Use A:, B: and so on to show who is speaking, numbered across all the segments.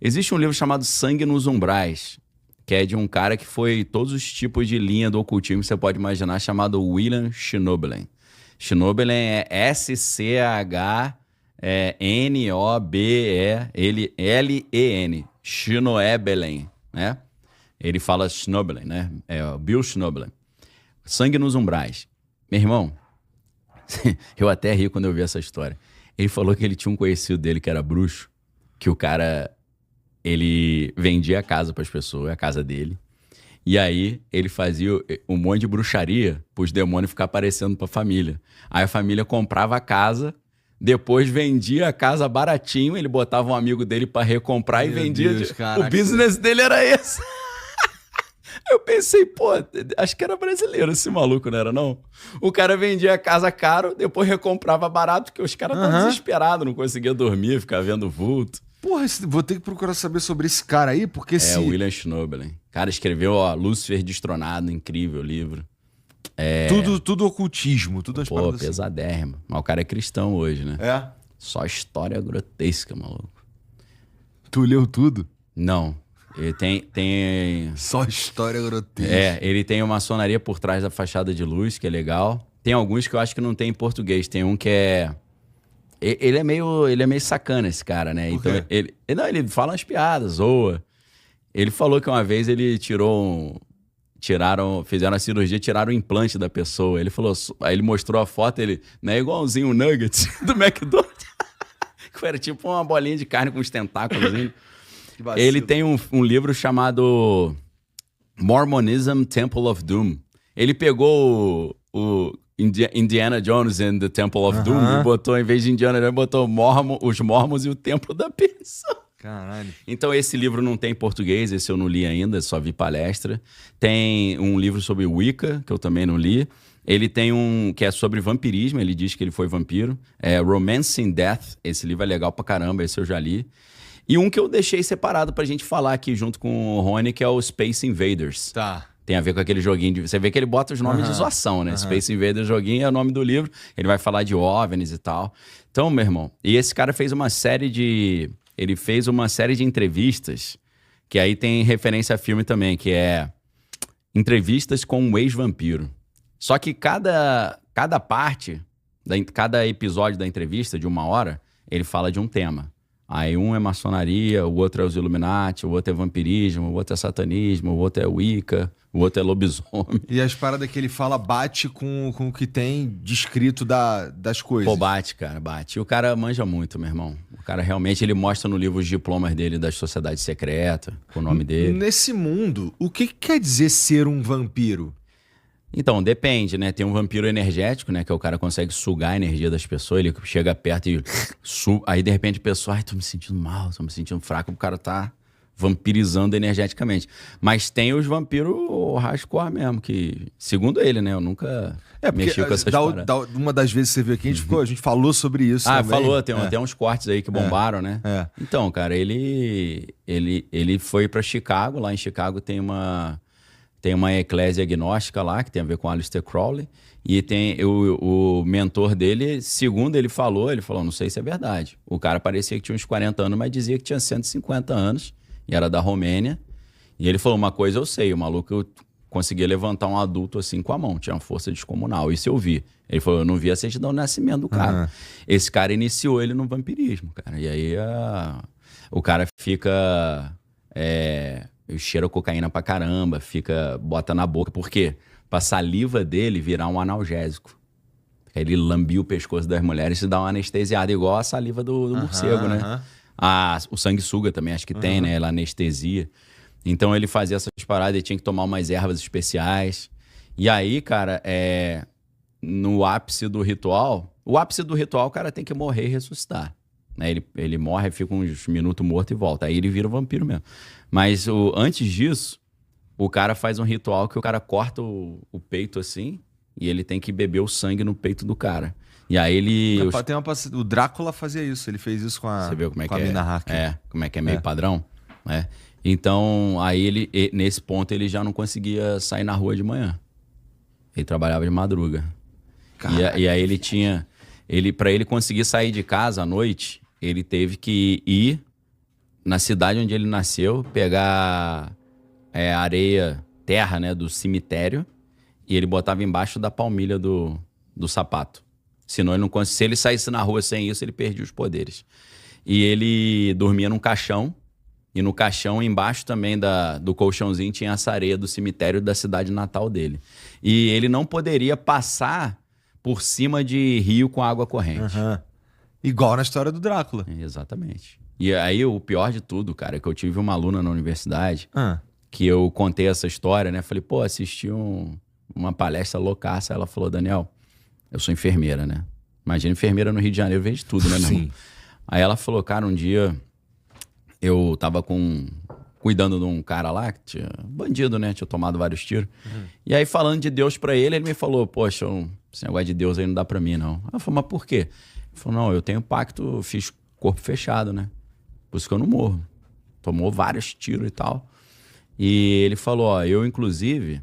A: Existe um livro chamado Sangue nos Umbrais, que é de um cara que foi todos os tipos de linha do ocultismo que você pode imaginar, chamado William Schnoebelen. Schnoebelen é Schnoebelen, Schnoebelen, né? Ele fala Schnoebelen, né? É o Bill Schnoebelen. Sangue nos Umbrais. Meu irmão, eu até ri quando eu vi essa história. Ele falou que ele tinha um conhecido dele que era bruxo, que o cara, ele vendia a casa para as pessoas, a casa dele. E aí ele fazia um monte de bruxaria para os demônios ficar aparecendo para a família. Aí a família comprava a casa, depois vendia a casa baratinho, ele botava um amigo dele para recomprar e vendia.
B: Deus, caraca.
A: O business dele era esse. Eu pensei, pô, acho que era brasileiro esse maluco, não era não? O cara vendia a casa caro, depois recomprava barato, porque os caras estavam desesperados, não conseguiam dormir, ficava vendo vulto.
B: Porra, vou ter que procurar saber sobre esse cara aí, porque
A: É, o William Schnoebelen. O cara escreveu, ó, Lúcifer Destronado, incrível livro.
B: Tudo ocultismo, tudo as
A: Pô,
B: paradas assim.
A: pesadérrimo. Mas o cara é cristão hoje, né?
B: É?
A: Só história grotesca, maluco.
B: Tu leu tudo?
A: Não. Ele tem...
B: Só história grotesca.
A: Ele tem uma maçonaria por trás da fachada de luz, que é legal. Tem alguns que eu acho que não tem em português. Tem um que é... Ele é meio sacana, esse cara, né?
B: Por
A: Então,
B: quê?
A: ele fala umas piadas, zoa. Ele falou que uma vez ele fizeram a cirurgia, tiraram o implante da pessoa. Ele falou, aí ele mostrou a foto, ele não é igualzinho o Nuggets do McDonald's. Que era tipo uma bolinha de carne com os tentáculos.
B: Que vacilo.
A: Ele tem um livro chamado Mormonism Temple of Doom. Ele pegou o Indiana Jones and the Temple of Doom e botou, em vez de Indiana Jones, botou os Mormons e o Templo da Perdição.
B: Caralho.
A: Então esse livro não tem em português, esse eu não li ainda, só vi palestra. Tem um livro sobre Wicca, que eu também não li. Ele tem um que é sobre vampirismo, ele diz que ele foi vampiro. É Romancing Death, esse livro é legal pra caramba, esse eu já li. E um que eu deixei separado pra gente falar aqui junto com o Rony, que é o Space Invaders.
B: Tá.
A: Tem a ver com aquele joguinho de... Você vê que ele bota os nomes de zoação, né? Space Invaders, joguinho, é o nome do livro. Ele vai falar de OVNIs e tal. Então, meu irmão, e esse cara fez uma série de... Ele fez uma série de entrevistas, que aí tem referência a filme também, que é entrevistas com um ex-vampiro. Só que cada parte, cada episódio da entrevista, de 1 hora, ele fala de um tema. Aí um é maçonaria, o outro é os Illuminati, o outro é vampirismo, o outro é satanismo, o outro é Wicca, o outro é lobisomem.
B: E as paradas que ele fala bate com o que tem descrito das coisas.
A: Pô, bate, cara, bate. E o cara manja muito, meu irmão. O cara realmente, ele mostra no livro os diplomas dele das sociedades secretas, com o nome dele.
B: Nesse mundo, o que quer dizer ser um vampiro?
A: Então, depende, né? Tem um vampiro energético, né? Que o cara consegue sugar a energia das pessoas. Ele chega perto e... Aí, de repente, a pessoa... Ai, tô me sentindo mal, tô me sentindo fraco. O cara tá vampirizando energeticamente. Mas tem os vampiros hardcore mesmo, que... Segundo ele, né? Eu nunca mexi com essas paradas.
B: Uma das vezes que você veio aqui, a gente falou sobre isso também.
A: Falou. Tem uns cortes aí que bombaram, né?
B: É.
A: Então, cara, ele foi pra Chicago. Lá em Chicago tem uma eclésia agnóstica lá, que tem a ver com Aleister Crowley. E tem o mentor dele, segundo ele falou, não sei se é verdade. O cara parecia que tinha uns 40 anos, mas dizia que tinha 150 anos. E era da Romênia. E ele falou, uma coisa eu sei, o maluco conseguia levantar um adulto assim com a mão. Tinha uma força descomunal. Isso eu vi. Ele falou, eu não vi a certidão de nascimento do cara. Esse cara iniciou ele no vampirismo, cara. E aí o cara fica... cheira cocaína pra caramba, bota na boca. Por quê? Pra saliva dele virar um analgésico. Aí ele lambia o pescoço das mulheres e dá uma anestesiada, igual a saliva do morcego, né? O sanguessuga também, acho que tem, né? Ela anestesia. Então ele fazia essas paradas, ele tinha que tomar umas ervas especiais. E aí, cara, no ápice do ritual... O ápice do ritual, o cara tem que morrer e ressuscitar. Né? Ele morre, fica uns minutos morto e volta. Aí ele vira um vampiro mesmo. Mas antes disso, o cara faz um ritual que o cara corta o peito assim e ele tem que beber o sangue no peito do cara. E aí ele...
B: O Drácula fazia isso, ele fez isso com a,
A: Você viu como é
B: com
A: que
B: a Mina Harker.
A: Como é que é meio padrão? Né? Então, aí nesse ponto ele já não conseguia sair na rua de manhã. Ele trabalhava de madruga. E aí ele tinha... Pra ele conseguir sair de casa à noite, ele teve que ir na cidade onde ele nasceu, pegar areia, terra, né, do cemitério, e ele botava embaixo da palmilha do sapato. Senão ele não, se ele saísse na rua sem isso, ele perdia os poderes. E ele dormia num caixão, e no caixão, embaixo também do colchãozinho, tinha essa areia do cemitério da cidade natal dele. E ele não poderia passar por cima de rio com água corrente.
B: Igual na história do Drácula.
A: Exatamente. E aí, o pior de tudo, cara, é que eu tive uma aluna na universidade que eu contei essa história, né? Falei, pô, assisti uma palestra loucaça. Ela falou, Daniel, eu sou enfermeira, né? Imagina, enfermeira no Rio de Janeiro, vê de tudo, né, meu irmão? Aí ela falou, cara, um dia eu tava cuidando de um cara lá, que tinha bandido, né? Tinha tomado vários tiros. E aí, falando de Deus pra ele, ele me falou, poxa, esse negócio de Deus aí não dá pra mim, não. Ela falou, mas por quê? Ele falou, não, eu tenho pacto, fiz corpo fechado, né? Por isso que eu não morro. Tomou vários tiros e tal. E ele falou, ó, eu inclusive,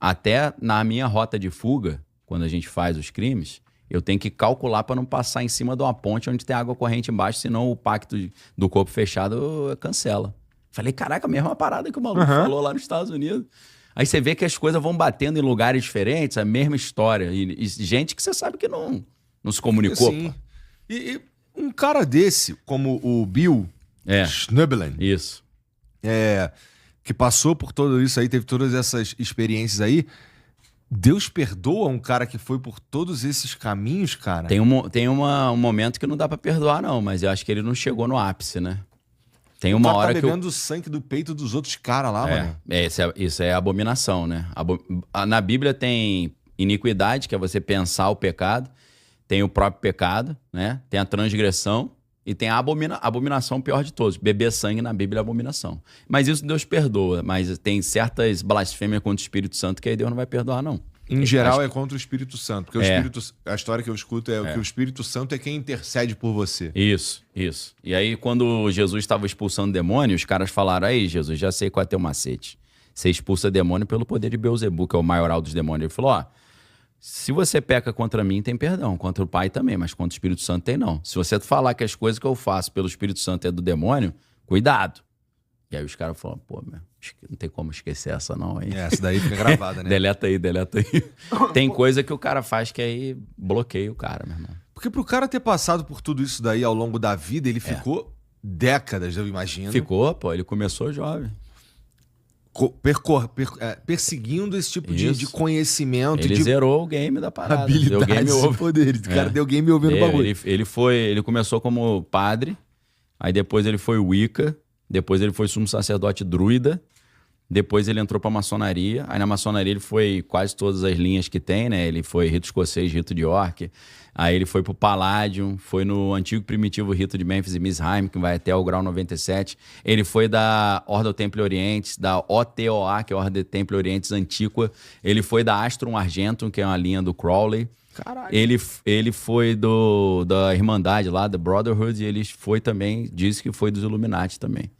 A: até na minha rota de fuga, quando a gente faz os crimes, eu tenho que calcular para não passar em cima de uma ponte onde tem água corrente embaixo, senão o pacto do corpo fechado cancela. Falei, caraca, a mesma parada que o maluco falou lá nos Estados Unidos. Aí você vê que as coisas vão batendo em lugares diferentes, a mesma história. E gente que você sabe que não se comunicou.
B: Sim. E um cara desse, como o Bill Schnoebelen,
A: isso.
B: Que passou por tudo isso aí, teve todas essas experiências aí, Deus perdoa um cara que foi por todos esses caminhos, cara?
A: Tem um momento que não dá pra perdoar, não, mas eu acho que ele não chegou no ápice, né? Tem uma hora que
B: bebendo o sangue do peito dos outros caras lá, mano.
A: Isso é abominação, né? Na Bíblia tem iniquidade, que é você pensar o pecado, tem o próprio pecado, né? Tem a transgressão e tem a abominação pior de todos. Beber sangue na Bíblia é abominação. Mas isso Deus perdoa, mas tem certas blasfêmias contra o Espírito Santo que aí Deus não vai perdoar, não.
B: Em geral é contra o Espírito Santo, porque a história que eu escuto é que o Espírito Santo é quem intercede por você.
A: Isso. E aí, quando Jesus estava expulsando demônio, os caras falaram, aí, Jesus, já sei qual é teu macete. Você expulsa demônio pelo poder de Beelzebub, que é o maioral dos demônios. Ele falou, se você peca contra mim, tem perdão. Contra o Pai também, mas contra o Espírito Santo tem não. Se você falar que as coisas que eu faço pelo Espírito Santo é do demônio, cuidado. E aí os caras falaram, pô, não tem como esquecer essa não, hein?
B: Essa daí fica gravada, né?
A: deleta aí. Tem coisa que o cara faz que aí bloqueia o cara, meu irmão.
B: Porque pro cara ter passado por tudo isso daí ao longo da vida, ele ficou décadas, eu imagino.
A: Ficou, pô, ele começou jovem.
B: Perseguindo esse tipo de conhecimento.
A: Ele zerou o game da parada.
B: Habilidades deu game over. Poderes. O cara deu game over no bagulho.
A: Ele começou como padre, aí depois ele foi Wicca, depois ele foi sumo sacerdote druida, depois ele entrou pra maçonaria, aí na maçonaria ele foi quase todas as linhas que tem, né? Ele foi rito escocês, rito de York, aí ele foi pro Palladium, foi no antigo primitivo rito de Memphis e Misraim, que vai até o grau 97, ele foi da Ordem do Templo Orientes, da OTOA, que é a Ordem do Templo Orientes Antiqua, ele foi da Astrum Argentum, que é uma linha do Crowley.
B: Caralho.
A: Ele foi da Irmandade lá, da Brotherhood, e ele foi também, disse que foi dos Illuminati também.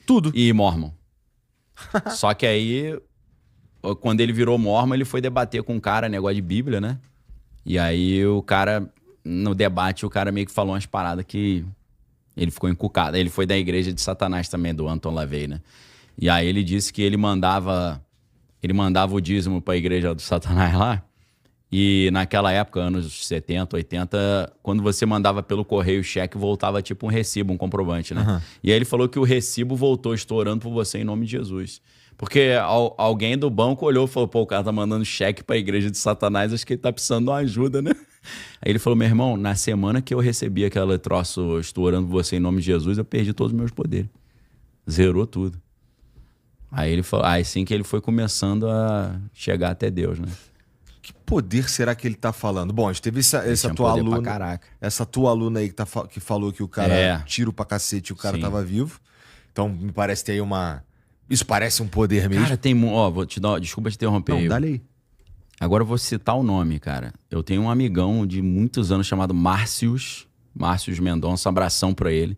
B: Tudo.
A: E Mormon. Só que aí, quando ele virou Mormon, ele foi debater com um cara, negócio de Bíblia, né? E aí o cara, no debate, o cara meio que falou umas paradas que ele ficou encucado. Ele foi da igreja de Satanás também, do Anton LaVey, né? E aí ele disse que ele mandava o dízimo pra igreja do Satanás lá. E naquela época, anos 70, 80, quando você mandava pelo correio cheque, voltava tipo um recibo, um comprovante, né? E aí ele falou que o recibo voltou estourando por você em nome de Jesus. Porque alguém do banco olhou e falou, pô, o cara tá mandando cheque pra igreja de Satanás, acho que ele tá precisando de uma ajuda, né? Aí ele falou, meu irmão, na semana que eu recebi aquele troço estourando por você em nome de Jesus, eu perdi todos os meus poderes. Zerou tudo. Aí ele falou, assim que ele foi começando a chegar até Deus, né?
B: Que poder será que ele tá falando? Bom, a gente teve essa tua aluna. Essa tua aluna aí que falou que o cara tira pra cacete e o cara tava vivo. Então, me parece ter aí isso parece um poder mesmo.
A: Cara, vou te dar. Desculpa te interromper.
B: Não, dá-lhe aí.
A: Agora eu vou citar o nome, cara. Eu tenho um amigão de muitos anos chamado Márcios Mendonça. Abração pra ele.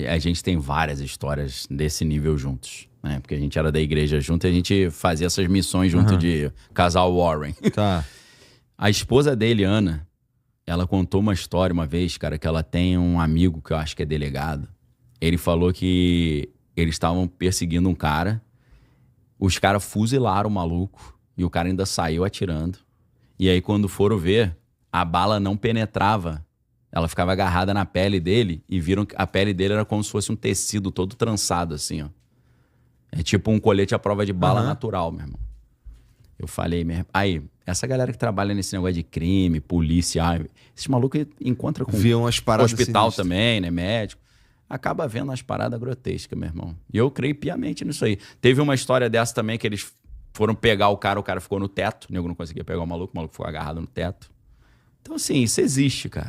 A: A gente tem várias histórias desse nível juntos. Porque a gente era da igreja junto e a gente fazia essas missões junto de casal Warren.
B: Tá.
A: A esposa dele, Ana, ela contou uma história uma vez, cara, que ela tem um amigo que eu acho que é delegado. Ele falou que eles estavam perseguindo um cara, os caras fuzilaram o maluco e o cara ainda saiu atirando. E aí quando foram ver, a bala não penetrava. Ela ficava agarrada na pele dele e viram que a pele dele era como se fosse um tecido todo trançado, assim, ó. É tipo um colete à prova de bala natural, meu irmão. Eu falei mesmo. Aí, essa galera que trabalha nesse negócio de crime, polícia, esses malucos encontram com
B: umas paradas
A: hospital sinistras também, né? Médico. Acaba vendo umas paradas grotescas, meu irmão. E eu creio piamente nisso aí. Teve uma história dessa também que eles foram pegar o cara ficou no teto. O nego não conseguia pegar o maluco ficou agarrado no teto. Então, assim, isso existe, cara.